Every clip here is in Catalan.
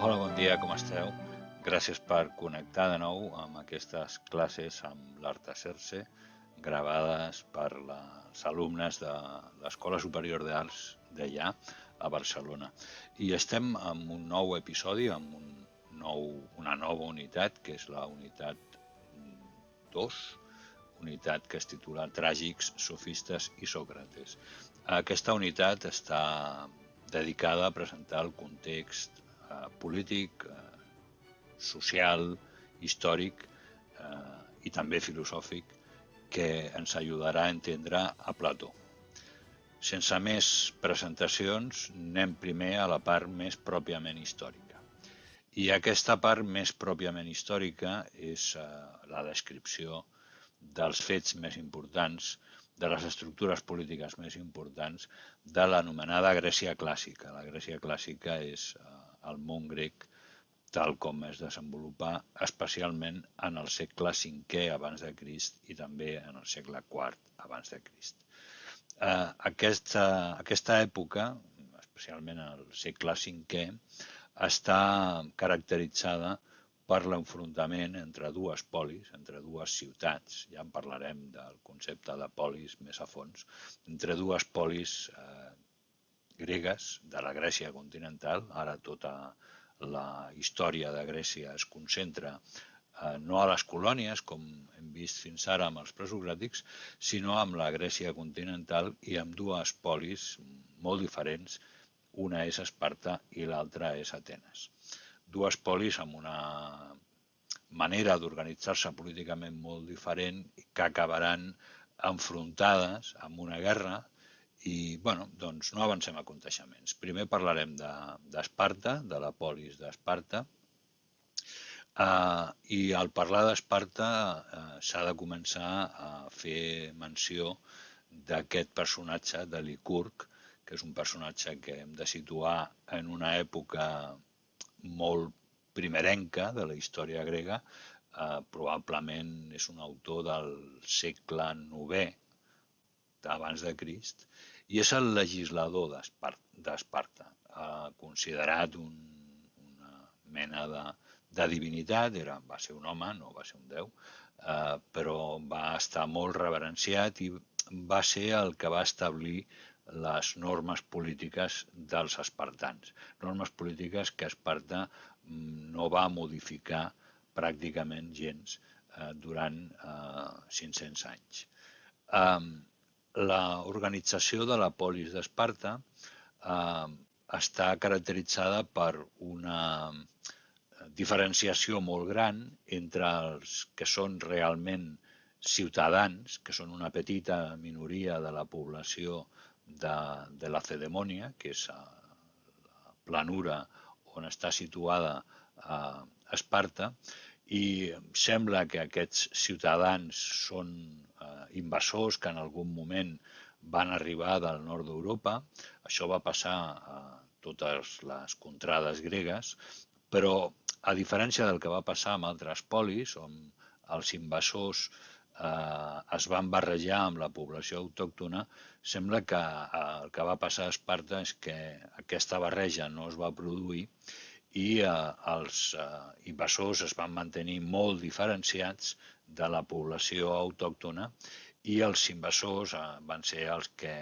Hola, bon dia, com esteu? Gràcies per connectar de nou amb aquestes classes amb l'Artaserse gravades per les alumnes de l'Escola Superior d'Arts d'allà a Barcelona. I estem amb un nou episodi, amb una nova unitat, que és la unitat 2, unitat que es titula Tràgics, Sofistes i Sòcrates. Aquesta unitat està dedicada a presentar el context polític, social, històric i també filosòfic que ens ajudarà a entendre a Plató. Sense més presentacions, anem primer a la part més pròpiament històrica. I aquesta part més pròpiament històrica és la descripció dels fets més importants, de les estructures polítiques més importants de l'anomenada Grècia clàssica. La Grècia clàssica és el món grec tal com es desenvolupa especialment en el segle V abans de Crist i també en el segle IV abans de Crist. Aquesta època, especialment el segle V, està caracteritzada per l'enfrontament entre dues polis, entre dues ciutats, ja en parlarem del concepte de polis més a fons, entre dues polis gregues de la Grècia continental. Ara tota la història de Grècia es concentra no a les colònies, com hem vist fins ara amb els presocràtics, sinó amb la Grècia continental i amb dues polis molt diferents. Una és Esparta i l'altra és Atenes. Dues polis amb una manera d'organitzar-se políticament molt diferent que acabaran enfrontades amb una guerra i, doncs no avancem a conteixements. Primer parlarem d'Esparta, de la polis d'Esparta, i al parlar d'Esparta s'ha de començar a fer menció d'aquest personatge de Licurg, que és un personatge que hem de situar en una època molt primerenca de la història grega. Probablement és un autor del segle IX abans de Crist i és el legislador d'Esparta, considerat una mena de divinitat. Va ser un home, no va ser un déu, però va estar molt reverenciat i va ser el que va establir les normes polítiques dels espartans. Normes polítiques que Esparta no va modificar pràcticament gens durant 500 anys. L'organització de la polis d'Esparta està caracteritzada per una diferenciació molt gran entre els que són realment ciutadans, que són una petita minoria de la població de Lacedemònia, que és la planura on està situada Esparta, i sembla que aquests ciutadans són invasors que en algun moment van arribar del nord d'Europa. Això va passar a totes les contrades gregues, però a diferència del que va passar amb altres polis, on els invasors es van barrejar amb la població autòctona, sembla que el que va passar a Esparta és que aquesta barreja no es va produir i els invasors es van mantenir molt diferenciats de la població autòctona i els invasors van ser els que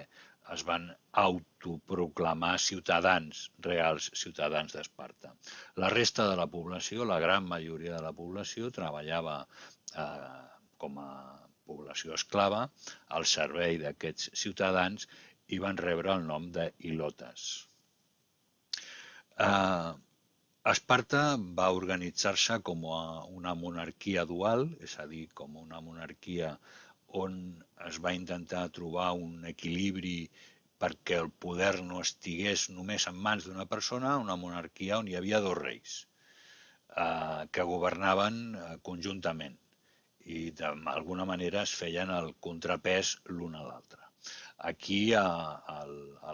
es van autoproclamar ciutadans reals, ciutadans d'Esparta. La resta de la població, la gran majoria de la població, treballava com a població esclava al servei d'aquests ciutadans i van rebre el nom d'Ilotes. Esparta va organitzar-se com una monarquia dual, és a dir, com una monarquia on es va intentar trobar un equilibri perquè el poder no estigués només en mans d'una persona, una monarquia on hi havia dos reis que governaven conjuntament i d'alguna manera es feien el contrapès l'un a l'altre. Aquí a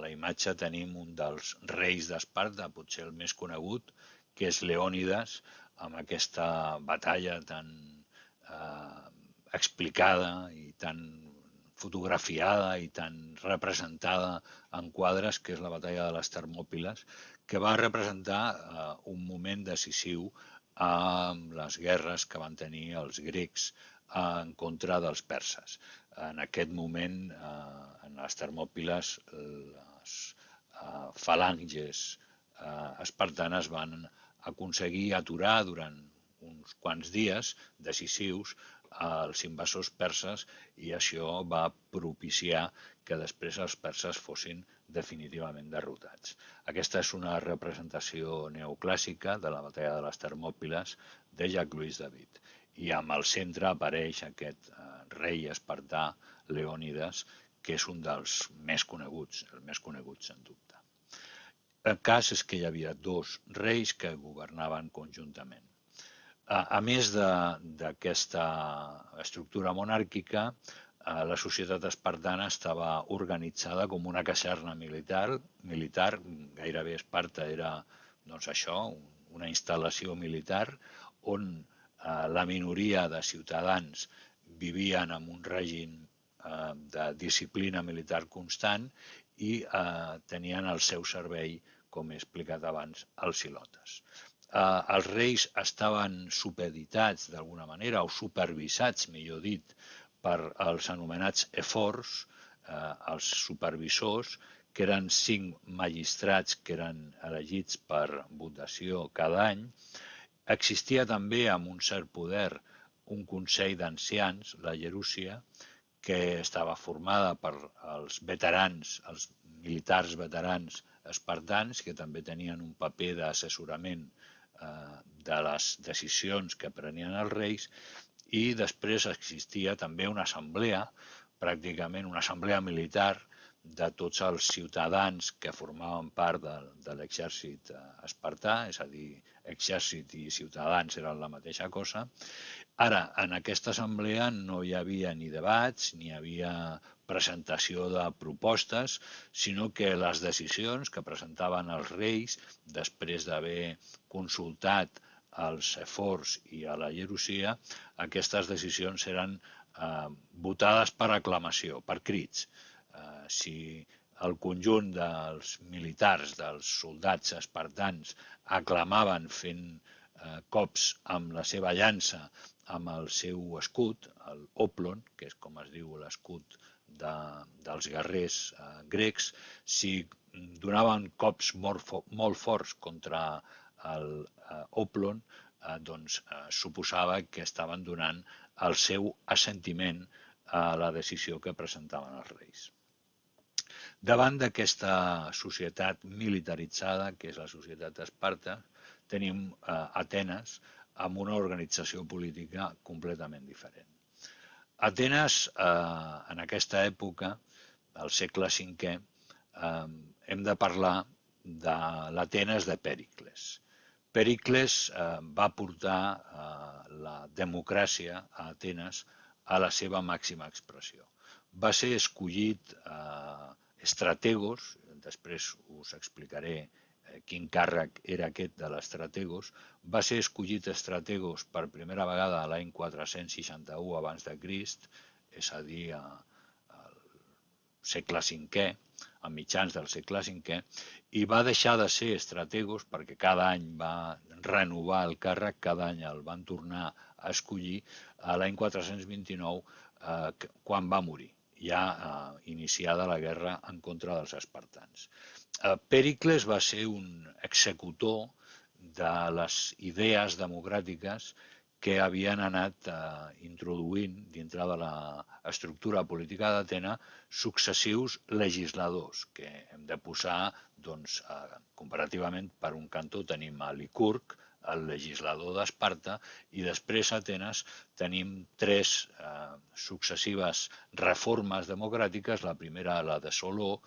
la imatge tenim un dels reis d'Esparta, potser el més conegut, que és Leònides, amb aquesta batalla tan explicada i tan fotografiada i tan representada en quadres, que és la batalla de les Termòpiles, que va representar un moment decisiu amb les guerres que van tenir els grecs en contra dels perses. En aquest moment, en les Termòpiles, les falanges espartanes van aconseguir aturar durant uns quants dies decisius als invasors perses i això va propiciar que després els perses fossin definitivament derrotats. Aquesta és una representació neoclàssica de la batalla de les Termòpiles de Jacques-Louis David i amb el centre apareix aquest rei espartà, Leònides, que és un dels més coneguts, el més conegut, sens dubte. El cas és que hi havia dos reis que governaven conjuntament. A més d'aquesta estructura monàrquica, la societat espartana estava organitzada com una caserna militar, gairebé Esparta era una instal·lació militar on la minoria de ciutadans vivien en un règim de disciplina militar constant i tenien al seu servei, com he explicat abans, els ilotes. Els reis estaven supeditats d'alguna manera o supervisats, millor dit, per els anomenats ephors, els supervisors, que eren 5 magistrats que eren elegits per votació cada any. Existia també amb un cert poder un consell d'ancians, la Gerúsia, que estava formada per els veterans, els militars veterans espartans, que també tenien un paper d'assessorament de les decisions que prenien els reis, i després existia també una assemblea, pràcticament una assemblea militar de tots els ciutadans que formaven part de l'exèrcit espartà, és a dir, exèrcit i ciutadans eren la mateixa cosa. Ara, en aquesta assemblea no hi havia ni debats, ni hi havia presentació de propostes, sinó que les decisions que presentaven els reis, després d'haver consultat als ephors i a la Gerúsia, aquestes decisions eren votades per aclamació, per crits. Si el conjunt dels militars, dels soldats espartans, aclamaven fent cops amb la seva llança, amb el seu escut, el oplon, que és com es diu l'escut dels guerrers grecs, si donaven cops molt forts contra l'oplon, doncs suposava que estaven donant el seu assentiment a la decisió que presentaven els reis. Davant d'aquesta societat militaritzada, que és la societat d'Esparta, tenim Atenes amb una organització política completament diferent. Atenes, en aquesta època, al segle V, hem de parlar de l'Atenes de Pèricles. Pèricles va portar la democràcia a Atenes a la seva màxima expressió. Va ser escollit Estrategos, després us explicaré quin càrrec era aquest de l'Estrategos, va ser escollit Estrategos per primera vegada l'any 461 abans de Crist, és a dir, al segle V, a mitjans del segle V, i va deixar de ser Estrategos perquè cada any va renovar el càrrec, cada any el van tornar a escollir, a l'any 429, quan va morir, ja iniciada la guerra en contra dels espartans. Pèricles va ser un executor de les idees democràtiques que havien anat introduint dintre de l'estructura política d'Atenes successius legisladors, que hem de posar, comparativament, per un cantó tenim a Licurg, el legislador d'Esparta, i després a Atenes tenim 3 successives reformes democràtiques, la primera la de Soló,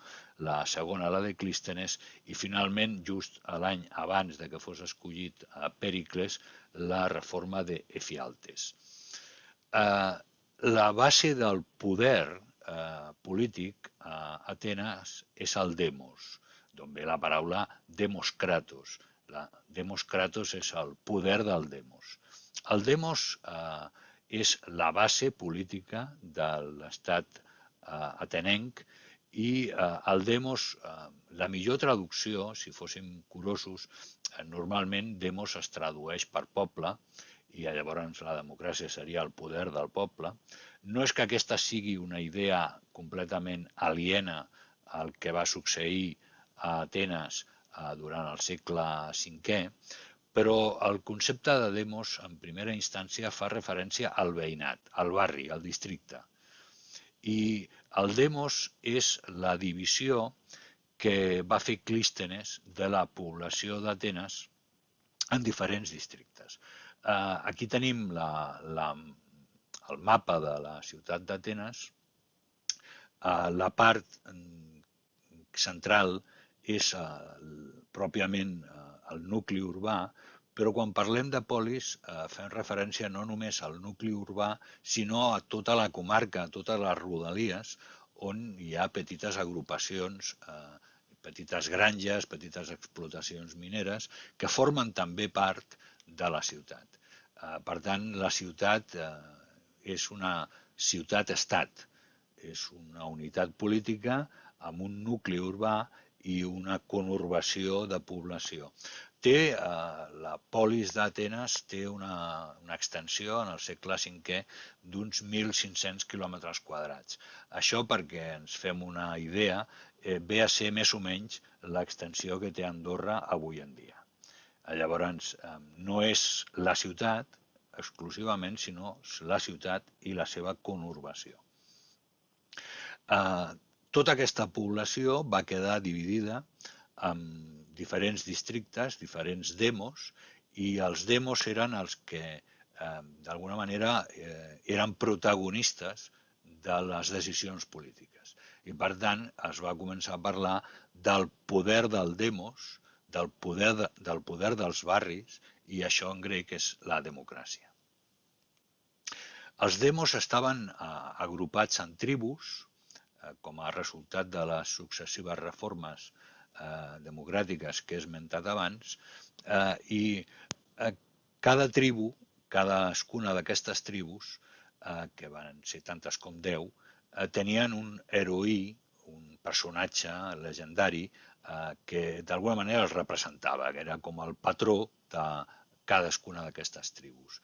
la segona la de Clístenes i finalment, just l'any abans de que fos escollit Pèricles, la reforma d'Efialtes. La base del poder polític a Atenes és el demos, d'on ve la paraula demoskratos. Demoskratos és el poder del demos. El demos és la base política de l'estat atenenc, i el demos, la millor traducció, si fóssim curosos, normalment demos es tradueix per poble, i llavors la democràcia seria el poder del poble. No és que aquesta sigui una idea completament aliena al que va succeir a Atenes durant el segle V, però el concepte de demos en primera instància fa referència al veïnat, al barri, al districte. I el demos és la divisió que va fer Clístenes de la població d'Atenes en diferents districtes. Aquí tenim el mapa de la ciutat d'Atenes. La part central és pròpiament el nucli urbà, però quan parlem de polis fem referència no només al nucli urbà, sinó a tota la comarca, a totes les rodalies, on hi ha petites agrupacions, petites granges, petites explotacions mineres, que formen també part de la ciutat. Per tant, la ciutat és una ciutat-estat, és una unitat política amb un nucli urbà i una conurbació de població. La polis d'Atenes té una extensió en el segle V d'uns 1.500 quilòmetres quadrats. Això, perquè ens fem una idea, ve a ser més o menys l'extensió que té Andorra avui en dia. Llavors, no és la ciutat exclusivament, sinó la ciutat i la seva conurbació. Tota aquesta població va quedar dividida en diferents districtes, diferents demos, i els demos eren els que, d'alguna manera, eren protagonistes de les decisions polítiques. I, per tant, es va començar a parlar del poder del demos, del poder dels barris, i això en grec és la democràcia. Els demos estaven agrupats en tribus, com a resultat de les successives reformes democràtiques que he esmentat abans, i cada tribu, cadascuna d'aquestes tribus, que van ser tantes com 10, tenien un heroí, un personatge legendari que d'alguna manera els representava, que era com el patró de cadascuna d'aquestes tribus.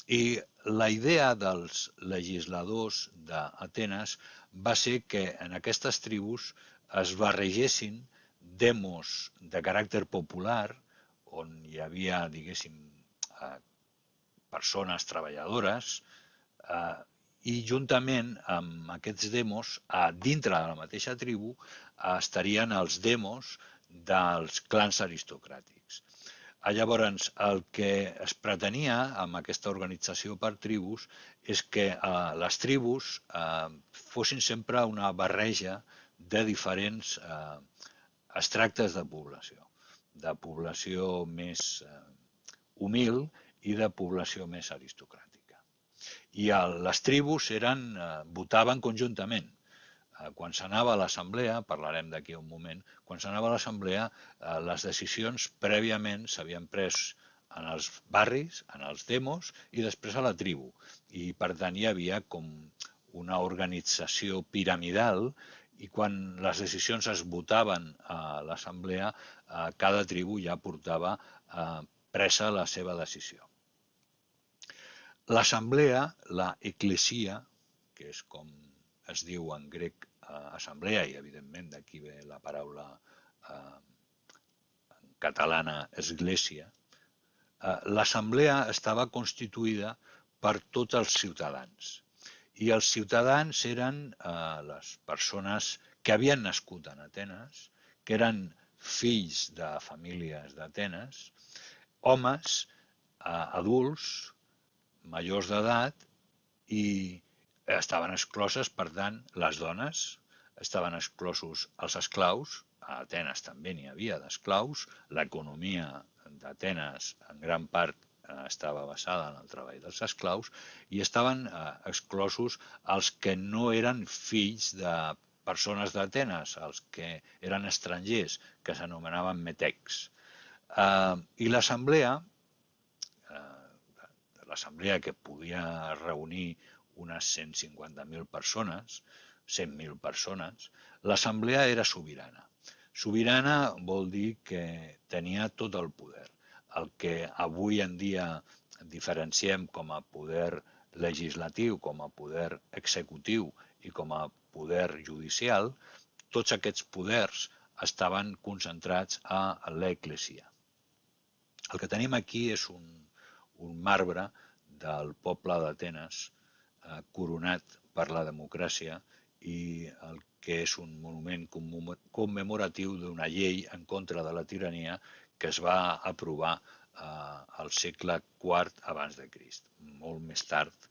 I la idea dels legisladors d'Atenes va ser que en aquestes tribus es barregessin demos de caràcter popular, on hi havia, diguéssim, persones treballadores, i juntament amb aquests demos, dintre de la mateixa tribu, estarien els demos dels clans aristocràtics. Llavors, el que es pretenia amb aquesta organització per tribus és que les tribus fossin sempre una barreja de diferents extractes de població més humil i de població més aristocràtica. I les tribus votaven conjuntament. Quan s'anava a l'assemblea, parlarem d'aquí un moment, quan s'anava a l'assemblea, les decisions prèviament s'havien pres en els barris, en els demos, i després a la tribu. I per tant hi havia com una organització piramidal, i quan les decisions es votaven a l'assemblea, cada tribu ja portava presa la seva decisió. L'assemblea, la eclesia, que és com es diu en grec assemblea, i evidentment d'aquí ve la paraula catalana església, l'assemblea estava constituïda per tots els ciutadans. I els ciutadans eren les persones que havien nascut en Atenes, que eren fills de famílies d'Atenes, homes adults, majors d'edat, i estaven excloses, per tant, les dones, estaven exclosos els esclaus, a Atenes també n'hi havia d'esclaus, l'economia d'Atenes en gran part estava basada en el treball dels esclaus, i estaven exclosos els que no eren fills de persones d'Atenes, els que eren estrangers, que s'anomenaven metecs. I l'assemblea que podia reunir unes 150.000 persones, 100.000 persones, l'assemblea era sobirana. Sobirana vol dir que tenia tot el poder. El que avui en dia diferenciem com a poder legislatiu, com a poder executiu i com a poder judicial, tots aquests poders estaven concentrats a l'Eclesia. El que tenim aquí és un marbre del poble d'Atenes coronat per la democràcia i el que és un monument commemoratiu d'una llei en contra de la tirania que es va aprovar al segle IV abans de Crist, molt més tard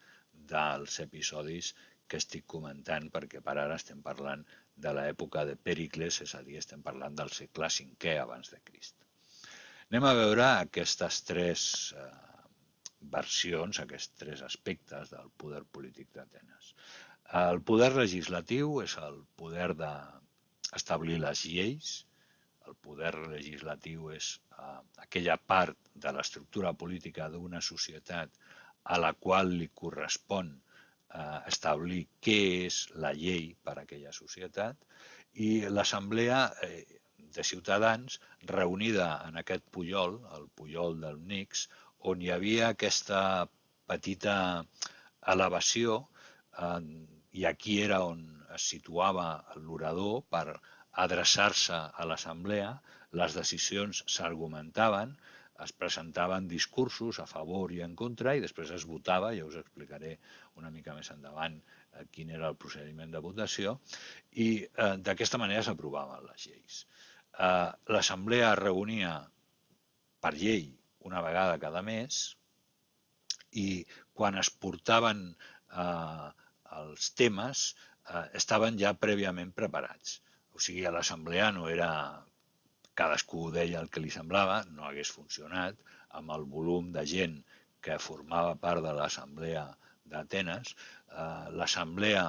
dels episodis que estic comentant, perquè per ara estem parlant de l'època de Pèricles, és a dir, estem parlant del segle V abans de Crist. Anem a veure aquestes tres versions, aquests tres aspectes del poder polític d'Atenes. El poder legislatiu és el poder d'establir les lleis. El poder legislatiu és aquella part de l'estructura política d'una societat a la qual li correspon establir què és la llei per a aquella societat, i l'assemblea de ciutadans reunida en aquest pujol, el pujol del Nix, on hi havia aquesta petita elevació, i aquí era on es situava l'orador per adreçar-se a l'assemblea. Les decisions s'argumentaven, es presentaven discursos a favor i en contra i després es votava, ja us explicaré una mica més endavant quin era el procediment de votació, i d'aquesta manera s'aprovaven les lleis. L'assemblea es reunia per llei una vegada cada mes i quan es portaven els temes estaven ja prèviament preparats. O sigui, a l'assemblea no era cadascú deia el que li semblava, no hagués funcionat amb el volum de gent que formava part de l'assemblea d'Atenes. L'assemblea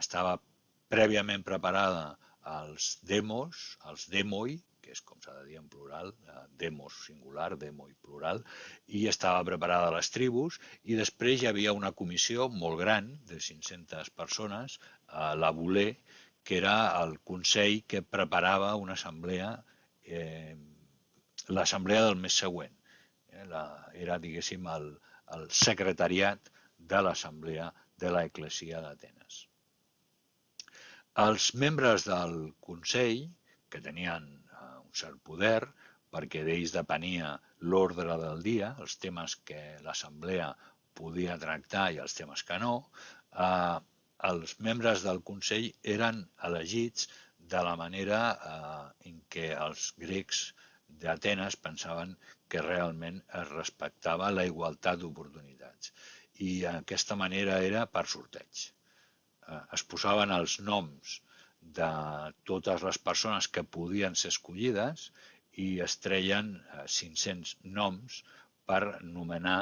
estava prèviament preparada als demos, als demoi, que és com s'ha de dir en plural, demos singular, demoi plural, i estava preparada a les tribus, i després hi havia una comissió molt gran, de 500 persones, la Voler, que era el consell que preparava una assemblea, l'assemblea del mes següent. Era, diguéssim, el secretariat de l'assemblea de l'Eclesia d'Atenes. Els membres del consell, que tenien un cert poder, perquè d'ells depenia l'ordre del dia, els temes que l'assemblea podia tractar i els temes que no, els membres del consell eren elegits de la manera en què els grecs d'Atenes pensaven que realment es respectava la igualtat d'oportunitats. I aquesta manera era per sorteig. Es posaven els noms de totes les persones que podien ser escollides i es treien 500 noms per nomenar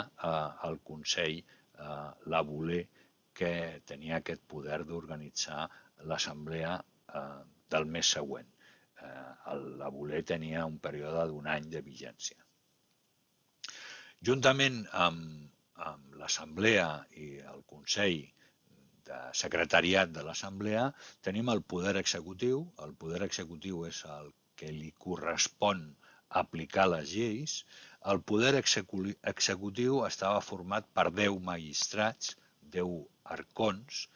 el Consell, la Voler, que tenia aquest poder d'organitzar l'assemblea del mes següent. La Voler tenia un període d'un any de vigència. Juntament amb l'assemblea i el Consell de secretariat de l'assemblea tenim el poder executiu. El poder executiu és el que li correspon aplicar les lleis. El poder executiu estava format per 10 magistrats, 10 arcons,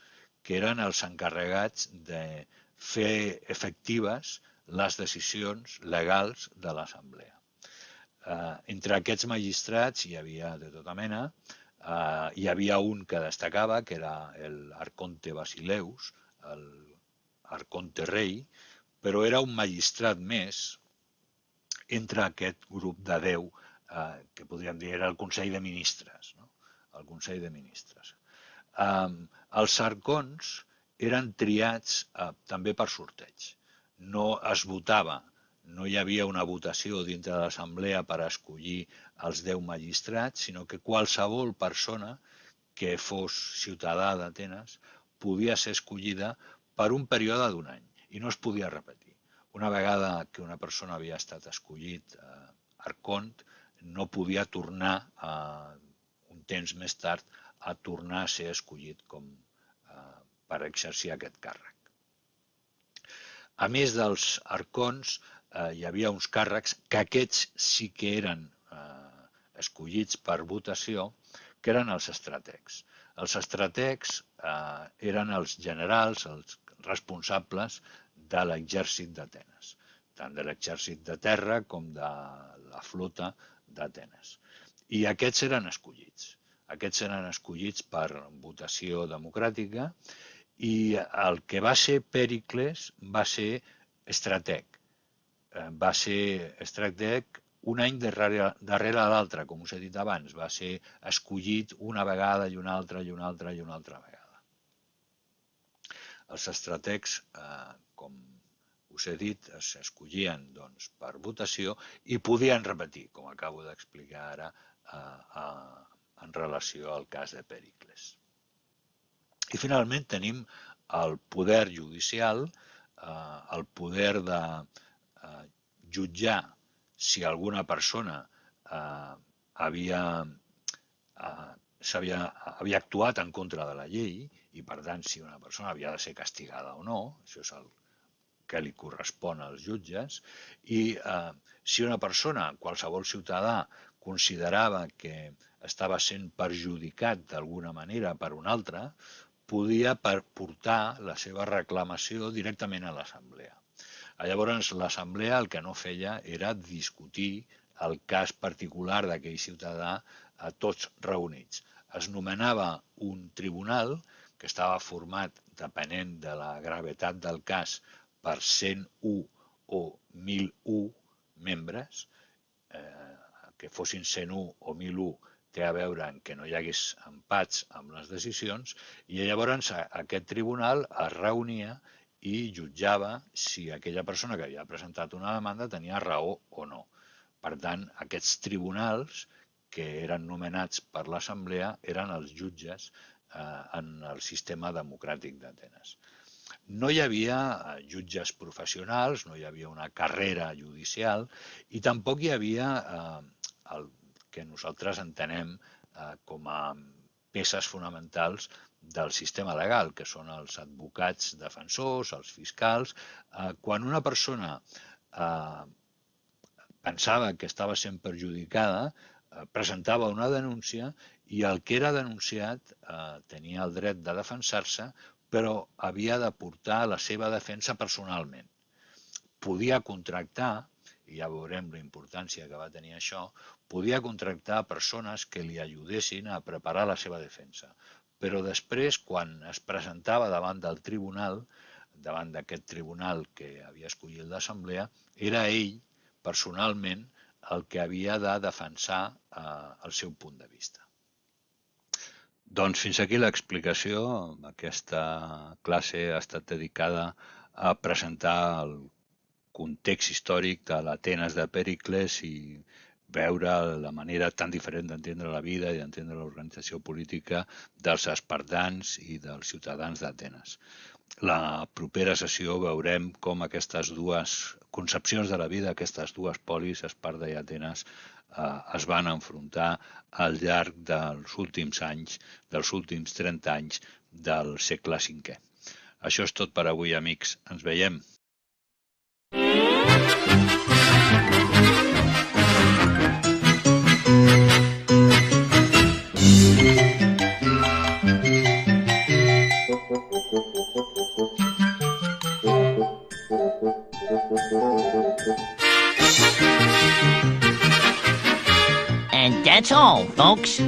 que eren els encarregats de fer efectives les decisions legals de l'assemblea. Entre aquests magistrats hi havia de tota mena. Hi havia un que destacava, que era l'Arconte Basileus, l'Arconte Rei, però era un magistrat més entre aquest grup de 10, que podríem dir era el Consell de Ministres. El Consell de Ministres. Els arcons eren triats també per sorteig. No es votava, no hi havia una votació dintre de l'assemblea per escollir els 10 magistrats, sinó que qualsevol persona que fos ciutadà d'Atenes podia ser escollida per un període d'un any i no es podia repetir. Una vegada que una persona havia estat escollit arcont, no podia tornar un temps més tard a tornar a ser escollit com per exercir aquest càrrec. A més dels arcons, hi havia uns càrrecs que aquests sí que eren escollits per votació, que eren els estrategs. Els estrategs eren els generals, els responsables de l'exèrcit d'Atenes, tant de l'exèrcit de terra com de la flota d'Atenes. I aquests eren escollits. Aquests eren escollits per votació democràtica i el que va ser Pèricles va ser estrateg. Va ser estrateg un any darrere l'altre, com us he dit abans. Va ser escollit una vegada i una altra i una altra i una altra vegada. Els estrategs, com us he dit, s'escollien per votació i podien repetir, com acabo d'explicar ara, en relació al cas de Pèricles. I finalment tenim el poder judicial, el poder de jutjar si alguna persona havia actuat en contra de la llei i, per tant, si una persona havia de ser castigada o no, això és el que li correspon als jutges, i si una persona, qualsevol ciutadà, considerava que estava sent perjudicat d'alguna manera per un altre, podia portar la seva reclamació directament a l'assemblea. Llavors, l'assemblea el que no feia era discutir el cas particular d'aquell ciutadà a tots reunits. Es nomenava un tribunal que estava format, depenent de la gravetat del cas, per 101 o 1.001 membres, que fossin 101 o 1.001 té a veure en que no hi hagués empats amb les decisions, i llavors aquest tribunal es reunia i jutjava si aquella persona que havia presentat una demanda tenia raó o no. Per tant, aquests tribunals, que eren nomenats per l'assemblea, eren els jutges en el sistema democràtic d'Atenes. No hi havia jutges professionals, no hi havia una carrera judicial i tampoc hi havia el que nosaltres entenem com a peces fonamentals del sistema legal, que són els advocats defensors, els fiscals. Quan una persona pensava que estava sent perjudicada, presentava una denúncia i el que era denunciat tenia el dret de defensar-se, però havia de portar la seva defensa personalment. Podia contractar, i ja veurem la importància que va tenir això, podia contractar persones que li ajudessin a preparar la seva defensa. Però després, quan es presentava davant del tribunal, davant d'aquest tribunal que havia escollit l'assemblea, era ell, personalment, el que havia de defensar el seu punt de vista. Doncs fins aquí l'explicació. Aquesta classe ha estat dedicada a presentar el context històric de l'Atenes de Pèricles i veure la manera tan diferent d'entendre la vida i d'entendre l'organització política dels espartans i dels ciutadans d'Atenes. La propera sessió veurem com aquestes dues concepcions de la vida, aquestes dues polis, Esparta i Atenes, es van enfrontar al llarg dels últims anys, dels últims 30 anys del segle V. Això és tot per avui, amics. Ens veiem. And that's all, folks.